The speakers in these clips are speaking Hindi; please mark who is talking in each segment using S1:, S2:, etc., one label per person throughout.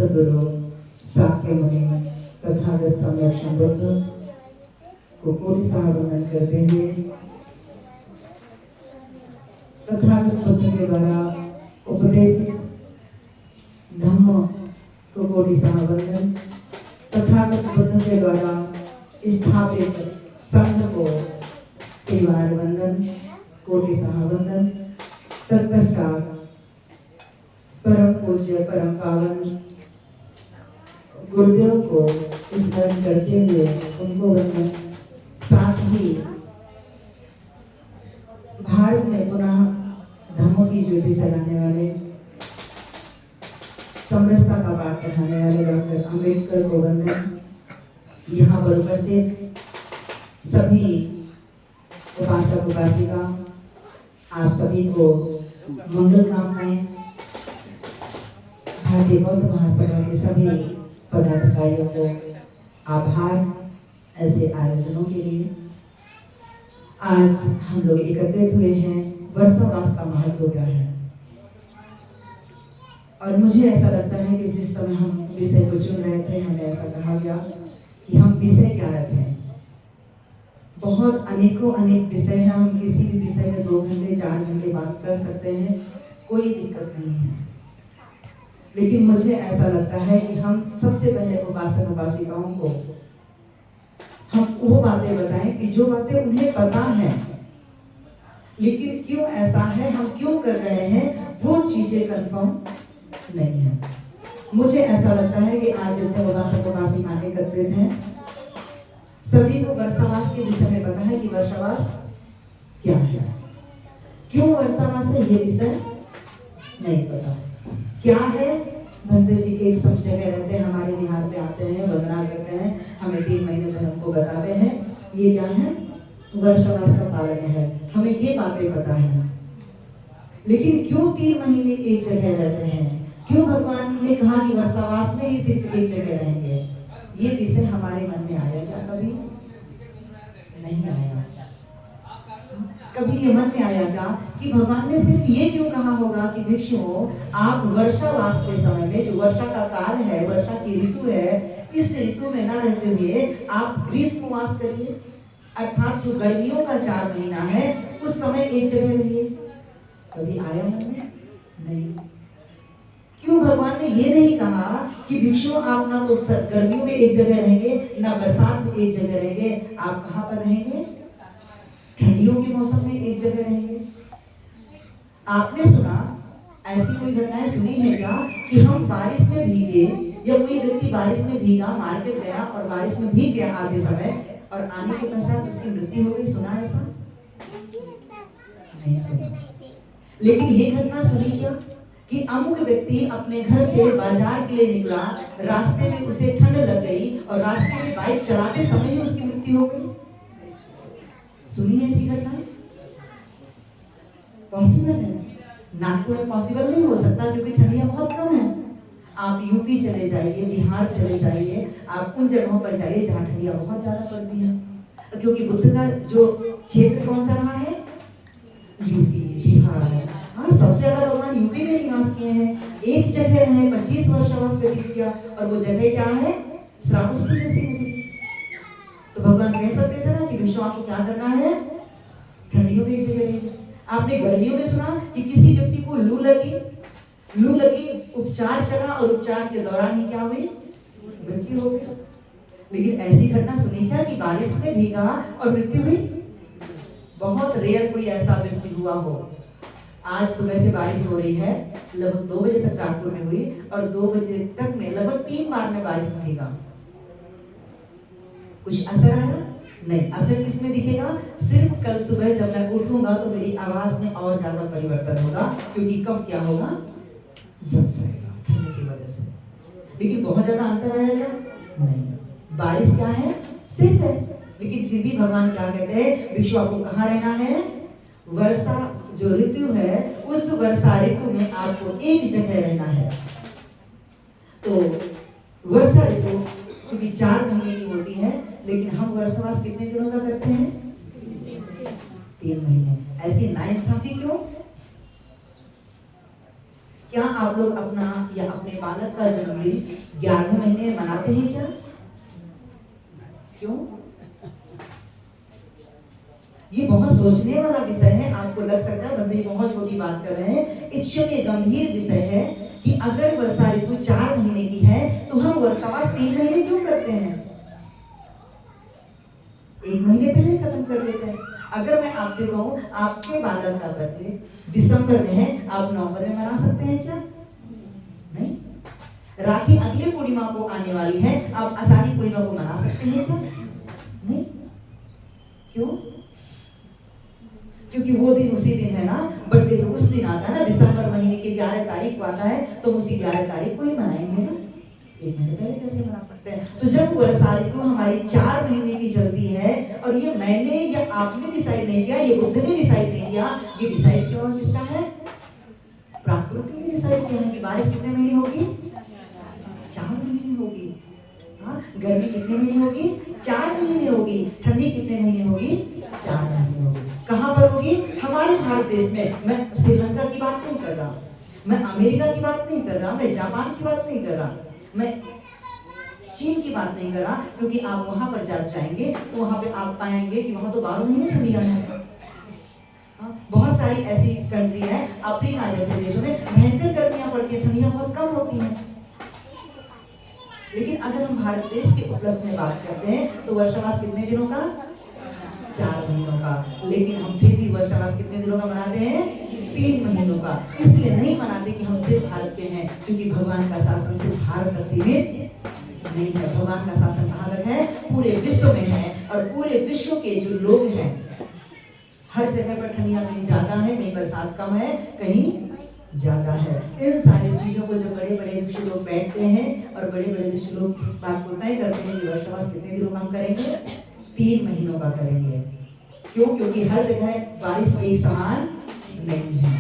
S1: सदगुरु साक्य मुनि तथागत सम्यक संबुद्ध को कोटि वंदन करते हुए तथागत बुद्ध के द्वारा उपदेशित धम्म को कोटि वंदन, तथागत बुद्ध के द्वारा स्थापित संघ को परिवार वंदन, कोटि वंदन। तत्पश्चात परम पूज्य परम पावन गुरुदेव को स्मरण करते हुए उनको वंदन। साथ ही भारत में पुनः धम्म की ज्योति जलाने वाले, समरसता का पाठ पढ़ाने वाले डॉक्टर अम्बेडकर को वंदन। यहाँ पर उपस्थित सभी उपासक उपासिका, आप सभी को मंगल कामनाएं। भारतीय बौद्ध महासभा के सभी पदाधिकारियों को आभार ऐसे आयोजनों के लिए। आज हम लोग एकत्रित हुए हैं, वर्षावास का महत्व क्या है। और मुझे ऐसा लगता है कि जिस समय हम विषय को चुन रहे थे, हमें ऐसा कहा गया कि हम विषय क्या रखें। बहुत अनेकों अनेक विषय हैं, हम किसी भी विषय में 2 घंटे 4 घंटे बात कर सकते हैं, कोई दिक्कत नहीं है। लेकिन मुझे ऐसा लगता है कि हम सबसे पहले उपासक उपासिकाओं को हम वो बातें बताएं कि जो बातें उन्हें पता है, लेकिन क्यों ऐसा है, हम क्यों कर रहे हैं, वो चीजें कंफर्म नहीं है। मुझे ऐसा लगता है कि आज जितने उपासक उपासिकाएं एकत्रित हैं, सभी को वर्षावास के विषय में पता है कि वर्षावास क्या है। क्यों वर्षावास है ये विषय नहीं पता। क्या है, भंते जी एक सब जगह रहते हैं, हमारे बिहार पे आते हैं, वंदना करते हैं, हमें 3 महीने तक हमको बताते हैं ये क्या है, वर्षावास का पालन है, हमें ये बातें पता है। लेकिन क्यों 3 महीने एक जगह रहते हैं, क्यों भगवान ने कहा कि वर्षावास में ही सिर्फ एक जगह रहेंगे, ये विषय हमारे मन में आया क्या? कभी नहीं आया। कभी ये मन में आया क्या कि भगवान ने सिर्फ ये क्यों कहा होगा कि भिक्षुओं आप वर्षावास के समय में, जो वर्षा का काल है, वर्षा की ऋतु है, इस ऋतु में ना रहते हुए आप ग्रीष्मवास करिए, अर्थात जो गर्मियों का 4 महीना है उस समय एक जगह रहिए। कभी आया मन में? नहीं। क्यों भगवान ने ये नहीं कहा कि भिक्षुओं आप ना तो गर्मियों में एक जगह रहेंगे, ना बरसात में एक जगह रहेंगे, आप कहाँ पर रहेंगे? ठंडियों के मौसम में एक जगह रहेंगे। आपने सुना, ऐसी कोई घटनाएं सुनी है क्या कि हम बारिश में भीगे, या कोई व्यक्ति बारिश में भीगा, मार्केट गया और बारिश में भीग गया आधे समय और आने के पश्चात उसकी मृत्यु हो गई? सुना ऐसा? नहीं सुना। लेकिन ये घटना सुनी क्या कि अमुक व्यक्ति अपने घर से बाजार के लिए निकला, रास्ते में उसे ठंड लग गई और रास्ते में बाइक चलाते समय ही उसकी मृत्यु हो गई? सुनी ऐसी घटनाएं? पॉसिबल है? नागपुर में पॉसिबल नहीं हो सकता क्योंकि ठंडियां बहुत कम है। आप यूपी चले जाइए, बिहार चले जाइए, आप उन जगहों पर जाइए जहाँ ठंडियां बहुत ज्यादा पड़ती हैं। क्योंकि बुद्ध का जो क्षेत्र कौन सा रहा है? यूपी, बिहार। हाँ, सबसे ज्यादा भगवान यूपी में निवास किए हैं। एक जगह रहे, 25 वर्षावास व्यतीत किया, और वो जगह क्या है? श्रावस्ती जैसी नदी। तो भगवान कह सकते थे ना कि भिक्षु आपको क्या करना है, ठंडियों में एक जगह रहिए। आपने गर्मियों में सुना कि किसी व्यक्ति को लू लगी, उपचार चला और उपचार के दौरान ही क्या हुई? मृत्यु हो गई। लेकिन ऐसी घटना सुनी क्या कि बारिश में भीगा और मृत्यु हुई? बहुत रेयर कोई ऐसा व्यक्ति हुआ हो। आज सुबह से बारिश हो रही है, लगभग 2 बजे तक नागपुर में हुई, और 2 बजे तक में लगभग 3 बार में बारिश में भीगा। कुछ असर आया? नहीं। असर किसमें दिखेगा? सिर्फ कल सुबह जब मैं उठूंगा तो मेरी आवाज में और ज्यादा परिवर्तन होगा, क्योंकि कब क्या होगा? जम जाएगा ठंड की वजह से। लेकिन बहुत ज्यादा अंतर आएगा? नहीं। बारिश क्या है? सिर्फ है। लेकिन फिर भी भगवान क्या कहते हैं? भिक्षु आपको कहाँ रहना है? वर्षा जो ऋतु है, उस वर्षा ऋतु में आपको एक जगह रहना है। तो वर्षा ऋतु क्योंकि 4 महीने की होती है, लेकिन हम वर्षावास कितने दिनों का करते हैं? 3 महीने। ऐसी नाइंसाफी क्यों? क्या आप लोग अपना या अपने बालक का जन्मदिन 11वें महीने में मनाते हैं क्या? क्यों? ये बहुत सोचने वाला विषय है। आपको लग सकता है बंदे बहुत छोटी बात कर रहे हैं, एक्चुअली गंभीर विषय है कि अगर वर्षा ऋतु 4 महीने की है तो हम वर्षावास 3 महीने क्यों करते हैं? 1 महीने पहले खत्म कर देते हैं। अगर मैं आपसे कहूं आपके बालक का बर्थडे दिसंबर में है, आप नवंबर में मना सकते हैं क्या? नहीं। राखी अगले पूर्णिमा को आने वाली है, आप आषाढ़ी पूर्णिमा को मना सकते हैं क्या? नहीं। क्यों? क्योंकि वो दिन उसी दिन है ना, बर्थडे तो उस दिन आता है ना, दिसंबर महीने की 11 तारीख को आता है, तो उसी 11 तारीख को ही मनाएंगे ना। 1 महीने पहले कैसे मना सकते हैं? तो जब वर्षा ऋतु हमारी 4 महीने की चलती है और ये मैंने या आपने डिसाइड नहीं किया, ये बुद्ध ने डिसाइड नहीं किया, ये डिसाइड क्यों किसका है? प्रकृति ने डिसाइड किया है कि बारिश कितने महीने होगी? 4 महीने होगी। हाँ, गर्मी कितने महीने होगी? 4 महीने होगी। ठंडी कितने महीने होगी? 4 महीने होगी। कहाँ पर होगी? हमारे भारत देश में। मैं श्रीलंका की बात नहीं कर रहा, मैं अमेरिका की बात नहीं कर रहा, मैं जापान की बात नहीं कर रहा, मैं चीन की बात नहीं कर रहा, क्योंकि आप वहां पर जब जाएंगे तो वहां पे आप पाएंगे कि वहां तो 12 महीने ठंडियां हैं। बहुत सारी ऐसी कंट्री है, अफ्रीका जैसे देशों में भयंकर गर्मियां पड़ती है, ठंडियां बहुत कम होती हैं। लेकिन अगर हम भारत देश के उपलक्ष्य में बात करते हैं तो वर्षावास कितने दिनों का? 4 महीनों का। लेकिन हम फिर भी वर्षावास कितने दिनों का मनाते हैं? 3 महीनों का। इसलिए नहीं मनाते कि हम सिर्फ भारत के हैं, क्योंकि भगवान का शासन सिर्फ भारत तक सीमित नहीं है। भगवान का शासन कहाँ तक है? पूरे विश्व में है। और पूरे विश्व के जो लोग हैं, हर जगह पर ठंडियां कहीं ज्यादा है, कहीं बरसात कम है, कहीं ज्यादा है। इन सारी चीजों को जब बड़े बड़े ऋषि लोग बैठते हैं और बड़े बड़े ऋषि लोग इस बात को तय करते हैं कि वर्षावास कितने दिनों का हम करेंगे? 3 महीनों का करेंगे। क्यों? क्योंकि हर जगह बारिश एक समान नहीं है।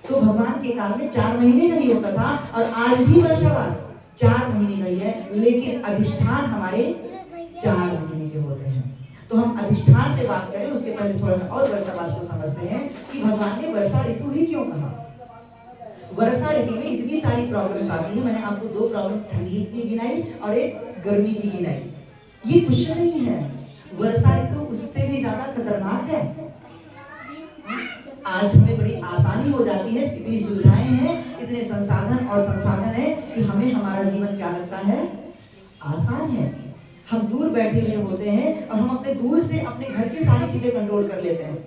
S1: तो भगवान के काल में 4 महीने नहीं होता था, और आज भी वर्षावास 4 महीने का ही है, लेकिन अधिष्ठान हमारे 4 महीने के होते हैं। तो हम अधिष्ठान पे बात करें उसके पहले थोड़ा सा और वर्षावास को समझते हैं कि भगवान ने वर्षा ऋतु ही क्यों कहा। वर्षा ऋतु में इतनी सारी प्रॉब्लम्स आती है। मैंने आपको 2 प्रॉब्लम ठंडी की गिनाई और एक गर्मी की गिनाई। ये कुछ नहीं है, वर्षा ऋतु उससे भी ज्यादा खतरनाक है। आज हमें बड़ी आसानी हो जाती है, इतनी सुविधाएं हैं, इतने संसाधन है कि हमें हमारा जीवन क्या लगता है? आसान है। हम दूर बैठे हुए होते हैं और हम अपने दूर से अपने घर की सारी चीजें कंट्रोल कर लेते हैं।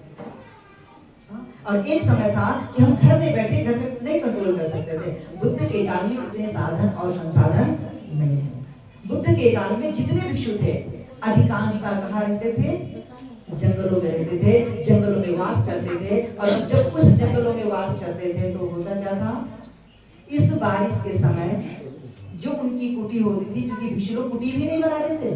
S1: और एक समय था कि हम घर में बैठे घर में नहीं कंट्रोल कर सकते थे। बुद्ध के काल में इतने साधन और संसाधन नहीं है। बुद्ध के काल में जितने भिक्षु थे अधिकांशतः कहाँ रहते थे? जंगलों में रहते थे, जंगलों में वास करते थे। और जब उस जंगलों में वास करते थे तो होता क्या था? इस बारिश के समय जो उनकी कुटी होती थी, क्योंकि भिक्षु लोग कुटी भी नहीं बनाते थे।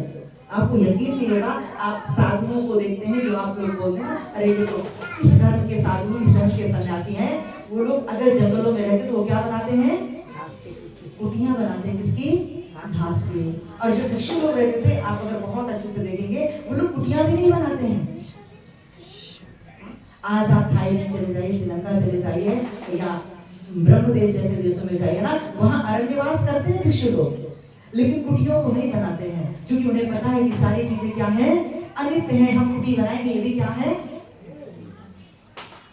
S1: आपको यकीन नहीं होगा, आप साधुओं को देखते हैं जो आप लोग बोलते हैं अरे ये तो इस धर्म के साधु, इस धर्म के सन्यासी हैं, वो लोग अगर जंगलों में रहते तो वो क्या बनाते हैं? कुटियां बनाते हैं। किसकी? घास की। और जो भिक्षु लोग रहते थे, आप अगर बहुत अच्छे से देखेंगे, वो लोग कुटियां भी नहीं बनाते हैं। आज आप थाईलैंड चले जाइए, श्रीलंका चले जाइए या ब्रह्मदेश जैसे देशों में जाइए ना, वहां अरण्यवास करते हैं भिक्षु लोग, लेकिन कुटियों को नहीं बनाते हैं, क्योंकि उन्हें पता है कि सारी चीजें क्या है? अनित्य है। हम कुटी बनाएंगे, ये भी क्या है?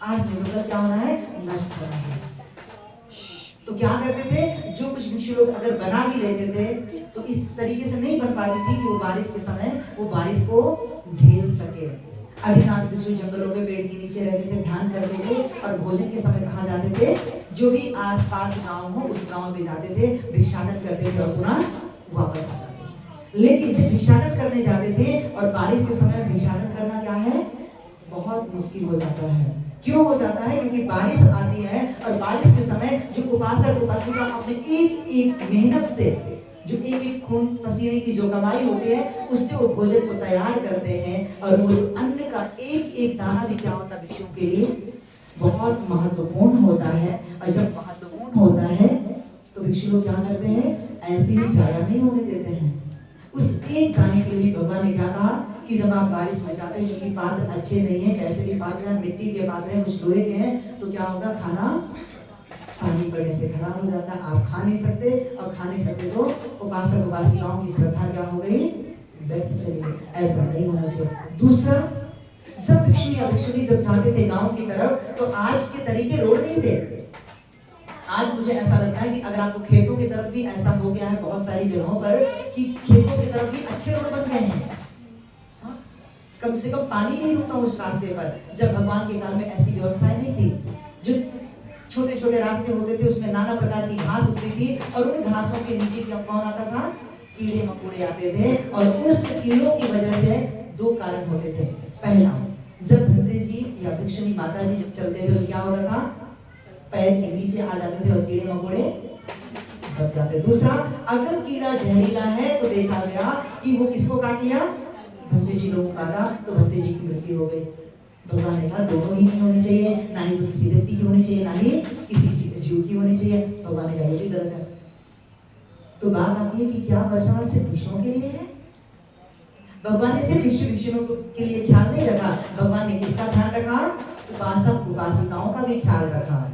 S1: आज जरूरत क्या होना है? नष्ट होना है। तो क्या करते थे? जो कुछ भिक्षु लोग अगर बना भी लेते थे तो इस तरीके से नहीं बन पाती थी कि वो बारिश के समय वो बारिश को झेल सके। अधिकांश भिक्षु जंगलों में पेड़ के नीचे रहते थे, ध्यान करते थे, और भोजन के समय कहाँ जाते थे? जो भी आसपास गांव हो उस गांव में जाते थे, भिक्षाटन करते थे और पुनः वापस आते थे। लेकिन जब भिक्षाटन करने जाते थे और बारिश के समय भिक्षाटन करना क्या है? बहुत मुश्किल हो जाता है। क्यों हो जाता है? क्योंकि बारिश आती है और बारिश के समय जो उपासक उपासिका अपने एक एक मेहनत से, जो एक एक खून पसीने की जो कमाई होती है, उससे वो भोजन को तैयार करते हैं। और वो अन्न का एक एक दाना भी क्या होता है? भिक्षुओं के लिए बहुत महत्वपूर्ण होता है। और जब महत्वपूर्ण होता है तो भिक्षु लोग क्या करते हैं? ऐसे ही जाया नहीं होने देते हैं। उस एक दाने के लिए भगवान ने क्या कहा कि जब आप बारिश में जाते हैं, क्योंकि पात्र अच्छे नहीं है, कैसे भी पात्र हैं, मिट्टी के पात्र हैं, कुछ लोहे के हैं, तो क्या होगा? खाना पानी बढ़ने से खराब हो जाता है, आप खा नहीं सकते, और खा नहीं सकते तो उपासक उपासिकाओं की श्रद्धा क्या हो गई, व्यर्थ चली गई। ऐसा नहीं होना चाहिए। दूसरा, जब भिक्षु या भिक्षुणी जब जाते थे गांव की तरफ, तो आज के तरीके रोड नहीं थे। आज मुझे ऐसा लगता है कि अगर आपको खेतों की तरफ भी ऐसा हो गया है बहुत सारी जगहों पर कि खेतों की तरफ भी अच्छे रोड बन गए हैं, कम से कम पानी नहीं रुकता उस रास्ते पर। जब भगवान के काल में ऐसी व्यवस्थाएं नहीं थी, जो छोटे छोटे रास्ते होते थे उसमें नाना प्रकार की घास उगती थी, और उन घासों के नीचे क्या कौन आता था, कीड़े मकोड़े आते थे। और उस कीड़ों की वजह से दो कारण होते थे। पहला, जब भंते जी या भिक्षुणी माता जी जब चलते थे तो क्या होता था, पैर के नीचे आ जाते थे और कीड़े मकोड़े बच जाते। दूसरा, अगर कीड़ा जहरीला है तो देखा गया कि वो किसको काट लिया, भंते जी लोगों को काटा, तो भंते जी की मृत्यु हो गई। भगवान ने कहा दोनों ही नहीं होनी चाहिए, ना ही तो किसी व्यक्ति की होनी चाहिए, ना ही किसी जीव की होनी चाहिए। भगवान ने कहा ये भी गलत है। तो बात आती है कि क्या वर्षा सिर्फ भिक्षुओं के लिए है? भगवान ने सिर्फ भिक्षु भिक्षुओं के लिए ख्याल नहीं रखा, भगवान ने किसका ध्यान रखा, उपासक उपासिकाओं का भी ख्याल रखा।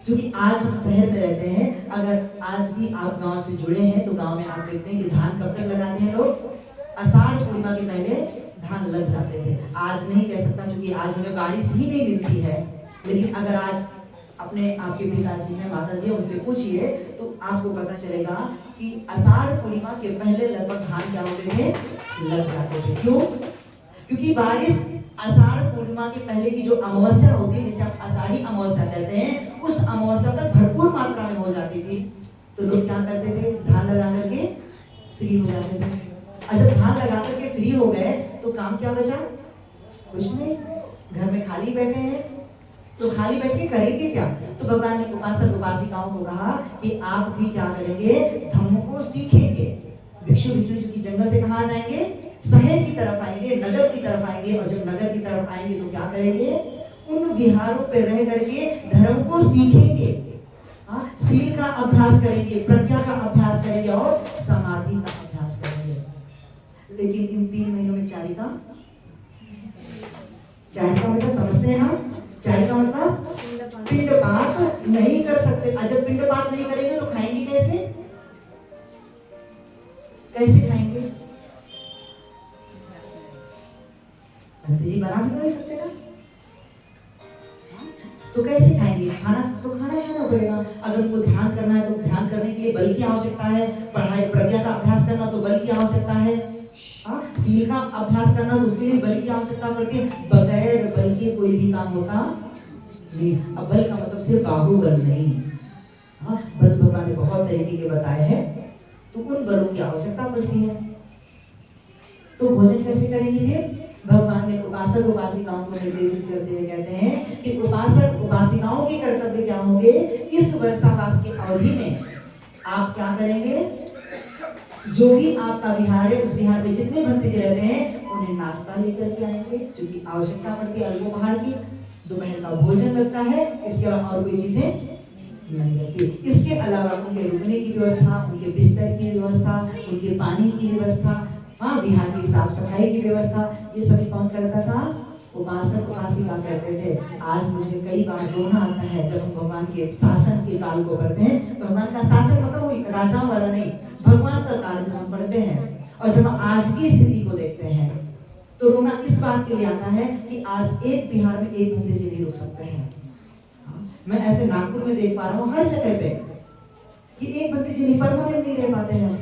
S1: क्योंकि आज हम शहर में रहते हैं, अगर आज भी आप गांव से जुड़े हैं तो गांव में आप देखते हैं कि धान कब तक लगाते हैं लोग, आषाढ़ पूर्णिमा के पहले धान लग जाते थे। आज नहीं कह सकता क्योंकि आज हमें बारिश ही नहीं मिलती है, लेकिन अगर आज अपने आपके पिताजी हैं, माता जी, उनसे पूछिए तो आपको पता चलेगा कि आषाढ़ पूर्णिमा के पहले लगभग धान क्या होते थे, लग जाते थे। क्यों? क्योंकि बारिश आषाढ़ पूर्णिमा के पहले की जो अमावस्या होती है, जिसे आप आषाढ़ी अमावस्या कहते हैं, उस अमावस्या तक भरपूर मात्रा में हो जाती थी। तो लोग क्या करते थे, धान लगा करके फ्री हो जाते थे। अच्छा, धान लगा करके फ्री हो गए तो काम क्या बचा, कुछ नहीं, घर में खाली बैठे हैं, तो खाली बैठ के करेंगे क्या? तो भगवान ने उपासक उपासिकाओं को कहा कि आप भी क्या करेंगे, धम्म को सीखेंगे। भिक्षु भिक्षुणी की जंगल से कहाँ जाएंगे, शहर की तरफ आएंगे, नगर की तरफ आएंगे, और जब नगर की तरफ आएंगे तो क्या करेंगे, उन विहारों पे रह करके धर्म को सीखेंगे, शील का अभ्यास करेंगे, प्रज्ञा का अभ्यास करेंगे और समाधि का अभ्यास करेंगे। लेकिन इन 3 महीनों में चारिका मतलब समझते हैं हम, चारिका मतलब पिंडपात नहीं कर सकते। जब पिंडपात नहीं करेंगे तो खाएंगे कैसे, कैसे खाएंगे? बना भी नहीं सकते ना, तो कैसे खाएंगे? खाना तो खाना पड़ेगा। अगर उनको ध्यान करना है तो ध्यान करने के लिए बल की आवश्यकता है, पढ़ाई प्रज्ञा का अभ्यास करना तो बल की आवश्यकता है, शील का अभ्यास करना तो उसके लिए बल की आवश्यकता पड़ती है। बगैर बल के कोई भी काम होता नहीं। अब बल का मतलब सिर्फ बाहुबल नहीं, बल भगवान ने बहुत तरीके के बताए हैं, तो उन बलों की आवश्यकता पड़ती है। तो भोजन कैसे करेंगे फिर? भगवान ने उपासक उपासिकाओं को निर्देशित करते हुए कहते हैं कि उपासक उपासिकाओं के कर्तव्य क्या होंगे, इस वर्षावास की अवधि में आप क्या करेंगे, जो भी आपका विहार है उस विहार में जितने भक्तजन रहते हैं उन्हें नाश्ता लेकर के आएंगे, क्योंकि आवश्यकता पड़ती है अल्पोपहार की, दोपहर का भोजन लगता है, इसके अलावा और कोई चीजें नहीं रहती। इसके अलावा उनके रुकने की व्यवस्था, उनके बिस्तर की व्यवस्था, उनके पानी की व्यवस्था, विहार की साफ सफाई की व्यवस्था, ये सभी कौन करता था, उपासक उपासिका करते थे। आज मुझे कई बार रोना आता है जब हम भगवान के शासन के काल को पढ़ते हैं। भगवान का शासन मतलब वही राजाओं वाला नहीं, भगवान का काल जब हम पढ़ते हैं और जब हम आज की स्थिति को देखते हैं तो रोना इस बात के लिए आता है कि आज एक बिहार में एक घंटे से नहीं रुक सकते हैं। मैं ऐसे नागपुर में देख पा रहा हूँ हर जगह पे कि एक घंटे से परमानेंट नहीं रह पाते हैं।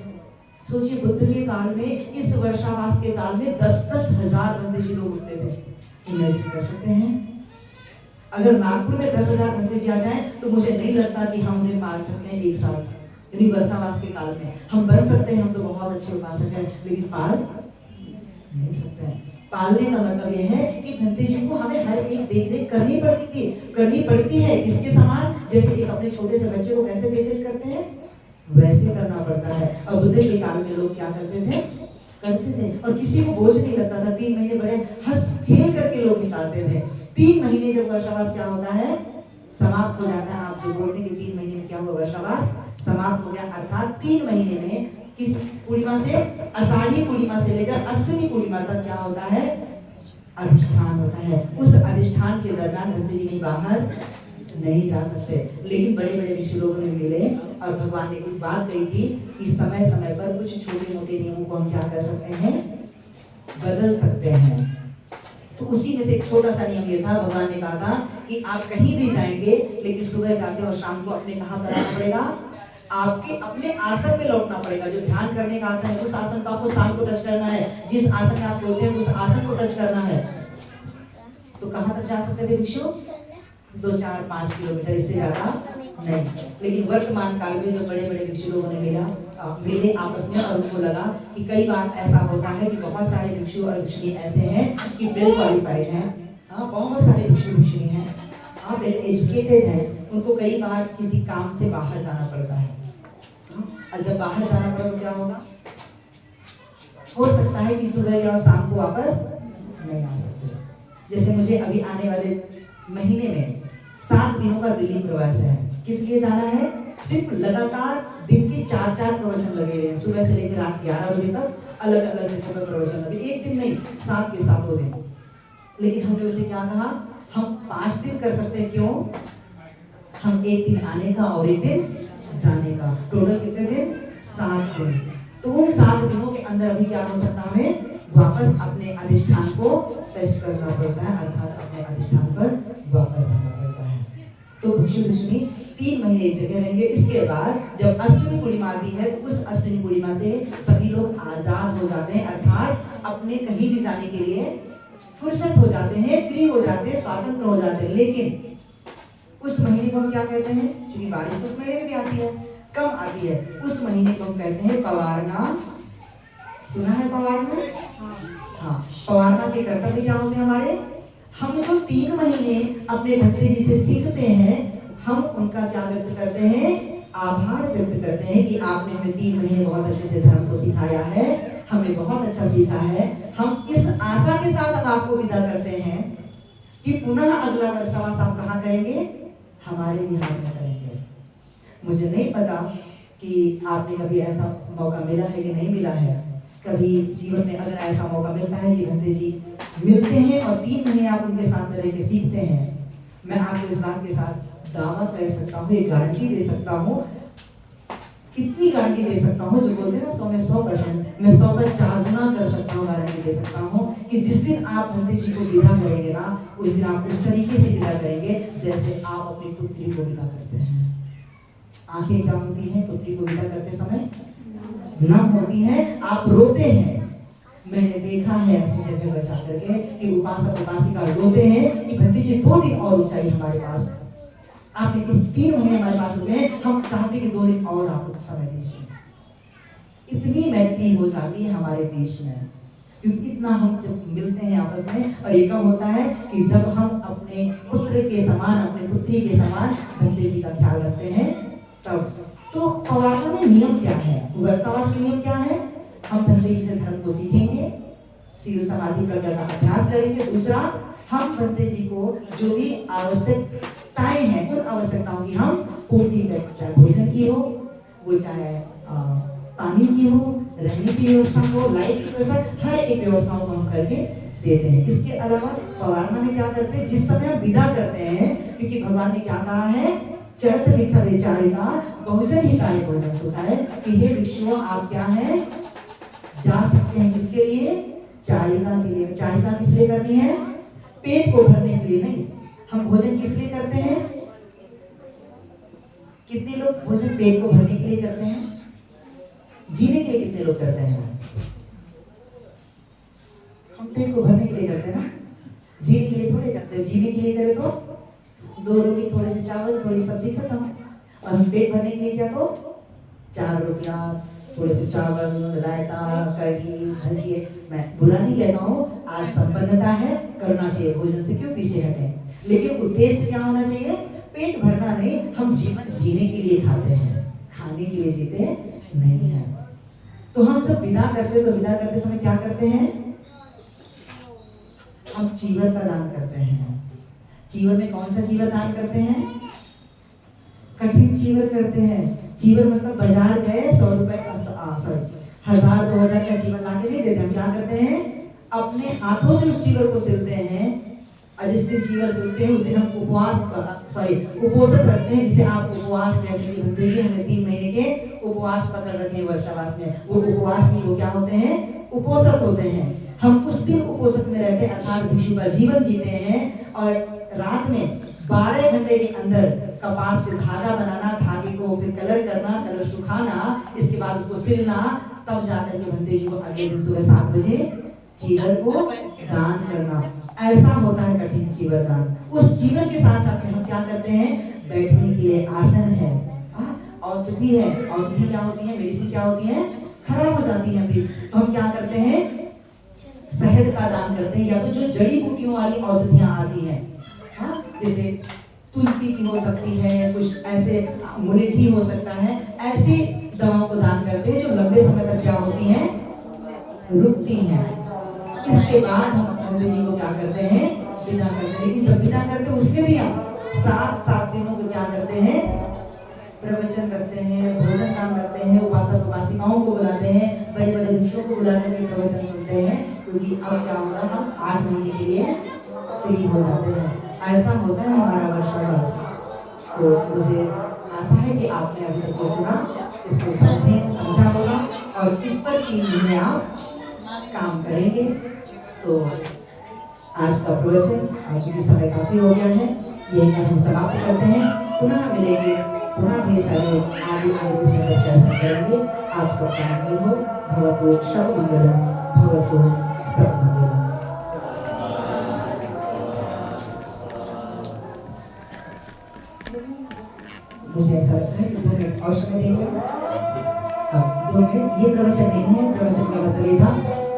S1: सोचिए बुद्ध के काल में, इस वर्षावास के काल में 10-10 हजार बंदे जी लोग उठते थे। इमेजिन कर सकते हैं, अगर नागपुर में 10,000 बंदे जी आ जाए तो मुझे नहीं लगता कि हम उन्हें मार सकते हैं एक साथ। यानी वर्षावास के काल में हम बन सकते हैं, हम तो बहुत अच्छे उपासक हैं, लेकिन पाल नहीं सकते हैं। पालने का मतलब यह है कि भंते जी को हमें हर एक देख रेख करनी पड़ती है। किसके समान? जैसे एक अपने छोटे से बच्चे को कैसे देख रेख करते हैं वैसे करना पड़ता है। और बुद्ध के काल में लोग क्या करते थे और किसी को बोझ नहीं लगता था। 3 महीने बड़े हंस खेल करके लोग निकालते थे। 3 महीने जब वर्षावास क्या होता है, समाप्त हो जाता है। आप जो बोलते कि 3 महीने में क्या हुआ, वर्षावास समाप्त हो गया। अर्थात 3 महीने में किस पूर्णिमा से, आषाढ़ी पूर्णिमा से लेकर अश्विनी पूर्णिमा तक क्या होता है, अधिष्ठान होता है। उस अधिष्ठान के दरमियान भंते जी कहीं बाहर नहीं जा सकते। लेकिन बड़े बड़े भिक्षु लोगों ने मिले और भगवान ने एक बात कही थी कि समय समय पर कुछ छोटे मोटे नियमों को हम क्या कर सकते हैं, बदल सकते हैं। तो उसी में से एक छोटा सा नियम ये था, भगवान ने कहा था कि आप कहीं भी जाएंगे लेकिन सुबह जाके और शाम को अपने कहाँ पर आना पड़ेगा, आपके अपने आसन में लौटना पड़ेगा। जो ध्यान करने का आसन है उस आसन को आपको शाम को टच करना है, जिस आसन में आप सोते हैं उस आसन को टच करना है। तो कहाँ तक जा सकते थे भिक्षु? 2, 4, 5 किलोमीटर, इससे ज्यादा नहीं। लेकिन वर्तमान काल में जो बड़े बड़े भिक्षु लोगों ने मिले आपस में, और उनको लगा कि कई बार ऐसा होता है कि बहुत सारे भिक्षु और भिक्षुणी ऐसे हैं कि वेल क्वालिफाइड हैं, बहुत सारे भिक्षु भिक्षुणी हैं, वेल एजुकेटेड हैं, उनको कई बार किसी काम से बाहर जाना पड़ता है। और जब बाहर जाना पड़ा तो क्या होगा? हो सकता है कि सुबह या शाम को वापस नहीं आ सकते। जैसे मुझे अभी आने वाले महीने में 7 दिनों का दिल्ली प्रवास है। किस लिए जाना है? सिर्फ लगातार दिन के 4-4 प्रवचन लगे हुए हैं, सुबह से लेकर रात 11 बजे तक अलग अलग जगहों पर प्रवचन लगे, एक दिन नहीं, 7 के 7 दिन। लेकिन हमने उसे क्या कहा, हम 5 दिन कर सकते हैं। क्यों? हम एक दिन आने का और एक दिन जाने का, टोटल कितने दिन? 7 दिन। तो उन 7 दिनों के अंदर अभी क्या हो सकता है, हमें वापस अपने अधिष्ठान को टच करना पड़ता है, अर्थात अपने अधिष्ठान पर वापस आना पड़ता है। तो भिक्षु भिक्षुणी 3 महीने एक जगह रहेंगे। इसके बाद जब अश्विनी पूर्णिमा आती है तो उस अश्विनी पूर्णिमा से सभी लोग आजाद हो जाते हैं, अर्थात अपने कहीं भी जाने के लिए फुर्सत हो जाते हैं, फ्री हो जाते हैं, स्वतंत्र हो जाते हैं। लेकिन उस महीने को हम क्या कहते हैं? क्योंकि बारिश उस महीने में भी आती है, कब आती है? उस महीने को हम कहते हैं पवारना। सुना है पवारना? हाँ, पवारना के कर्तव्य क्या होते हैं हमारे? हम जो 3 महीने अपने भक्ति जी से सीखते हैं, हम उनका क्या व्यक्त करते हैं? आभार व्यक्त करते हैं कि आपने हमें 3 महीने बहुत अच्छे से धर्म को सिखाया है, हमने बहुत अच्छा सीखा है। हम इस आशा के साथ अब आपको विदा करते हैं कि पुनः अगला वर्षवास आप कहाँ करेंगे? हमारे बिहार में करेंगे। मुझे नहीं पता कि आपने कभी ऐसा मौका मिला है कि नहीं मिला है। कभी जीवन में अगर ऐसा मौका मिलता है कि बंदे जी मिलते हैं और 3 महीने आप उनके साथ में रह के सीखते हैं, मैं आपको इस बात के साथ दावा कर सकता हूँ, एक गारंटी दे सकता हूँ। कितनी गारंटी दे सकता हूँ? जो बोलते हैं ना 100 में 100%, मैं 100 पर 4 गुना कर सकता हूँ, गारंटी दे सकता हूँ कि जिस दिन आप बंदे जी को विदा करेंगे ना, उस दिन आप उस तरीके से विदा करेंगे जैसे आप अपनी पुत्री को विदा करते हैं। आंखें क्या होती हैं पुत्री को विदा करते समय? नम होती हैं, आप रोते हैं। मैंने देखा है ऐसी जगह बचा करके कि उपासक उपासिका रोते हैं कि भक्ति जी 2 दिन और ऊंचाई हमारे पास, आपने किस 3 महीने हमारे पास रुके, हम चाहते कि 2 दिन और आपको समय दीजिए। इतनी मैत्री हो जाती है हमारे बीच में, क्योंकि इतना हम जब मिलते हैं आपस में। और ये कब होता है कि जब हम अपने पुत्र के समान, अपने पुत्री के समान भक्ति जी का ख्याल रखते हैं तब। तो पवारना में नियम क्या है? वर्षावास के नियम क्या है? हम भक्ति जी से धर्म को सीखेंगे, सील समाधि प्रज्ञा का अभ्यास करेंगे। दूसरा, हम भक्ति जी को जो भी आवश्यकताएं हैं उन आवश्यकताओं की हम पूर्ति करें, चाहे भोजन की हो, वो चाहे पानी की हो, रहने की व्यवस्था हो, लाइट की व्यवस्था, हर एक व्यवस्थाओं को हम करके देते हैं। इसके अलावा पवारना में क्या करते हैं? जिस समय हम विदा करते हैं, क्योंकि भगवान ने क्या कहा है? चरत लिखा विचारिता बहुजन हिताय भोजन सुखाय, कि हे भिक्षुओं आप क्या हैं? जा सकते हैं। किसके लिए? चारिका के लिए। चारिका किस लिए करनी है? पेट को भरने के लिए नहीं। हम भोजन किस लिए करते हैं? कितने लोग भोजन पेट को भरने के लिए करते हैं? जीने के लिए कितने लोग करते हैं? हम पेट को भरने के लिए करते हैं ना, जीने के लिए थोड़े करते हैं। जीने के लिए करे तो 2 रोटी, थोड़े से चावल, थोड़ी सब्जी खत्म। और हम पेट भरने के लिए क्या? तो 4 रोटियां, थोड़े से चावल, रायता, कढ़ी, भजिए। मैं बुरा नहीं कहता हूँ, आज संपन्नता है, करना चाहिए, भोजन से क्यों पीछे हटे। लेकिन उद्देश्य क्या होना चाहिए? पेट भरना नहीं। हम जीवन जीने के लिए खाते हैं, खाने के लिए जीते नहीं है। तो हम सब विदा करते, तो विदा करते समय क्या करते हैं? हम चीवर का दान करते हैं। चीवर में कौन सा चीवर दान करते हैं? कठिन चीवर करते हैं। चीवर मतलब बाजार गए 100 रुपए का, 1000-2000 का चीवर लाके नहीं देते। हम क्या करते हैं? अपने हाथों से उस चीवर को सिलते हैं, और जिस दिन चीवर सुनते हैं उस दिन हम उपोषित रखते हैं, जिसे आप उपवास कहते हैं। बंदे जी हमने 3 महीने के उपवास पकड़ रखे हैं वर्षावास में। वो उपवास नहीं, वो क्या होते हैं, उपोषित होते हैं। हम उस दिन उपोषित में रहते हैं, अर्थात भिक्षु का जीवन जीते हैं। और रात में 12 घंटे के अंदर कपास से धागा बनाना, धागे को फिर कलर करना, कलर सुखाना, इसके बाद उसको सिलना, तब जाकर के बंदे जी को अगले दिन सुबह 7 बजे चीवर को दान करना। ऐसा होता है कठिन चीवर दान। उस चीवर के साथ साथ में हम क्या करते हैं, बैठने के लिए आसन है, औषधि है। औषधि क्या होती है, मेडिसिन क्या होती है, खराब हो जाती है फिर, तो हम क्या करते हैं, शहद का दान करते हैं, या तो जो जड़ी बूटियों वाली औषधियां आती हैं, जैसे तुलसी की हो सकती है, कुछ ऐसे मुलेठी हो सकता है, ऐसी दवाओं को दान करते हैं जो लंबे समय तक क्या होती हैं, रुकती हैं। इसके बाद हम पंडित जी को क्या करते हैं, विदा करते हैं। लेकिन जब विदा करते हैं उसमें भी हम 7 दिनों को क्या करते हैं, प्रवचन करते हैं, भोजन काम करते हैं, उपासक उपासिकाओं को बुलाते हैं, बड़े बड़े ऋषियों को बुलाते हैं, प्रवचन सुनते हैं, क्योंकि अब क्या होगा, हम 8 महीने के लिए फ्री हो जाते हैं। ऐसा होता है हमारा वर्षावास। तो मुझे आशा है कि आपने अभी तक जो सुना इसको समझा होगा और इस पर 3 महीने आप काम करेंगे। तो आज का प्रवचन, आज की समय काफी हो गया है, यही हम समाप्त करते हैं। पुनः मिलेंगे, पुनः ढेर सारे आगे विषय पर चर्चा करेंगे। आप सबका मंगल हो, भवतु सर्वमंगलम, भवतु सर्वमंगलम। मुझे ऐसा लगता है कि 2 मिनट और समय देंगे। 2 मिनट, ये प्रवचन नहीं है, प्रवचन का मतलब था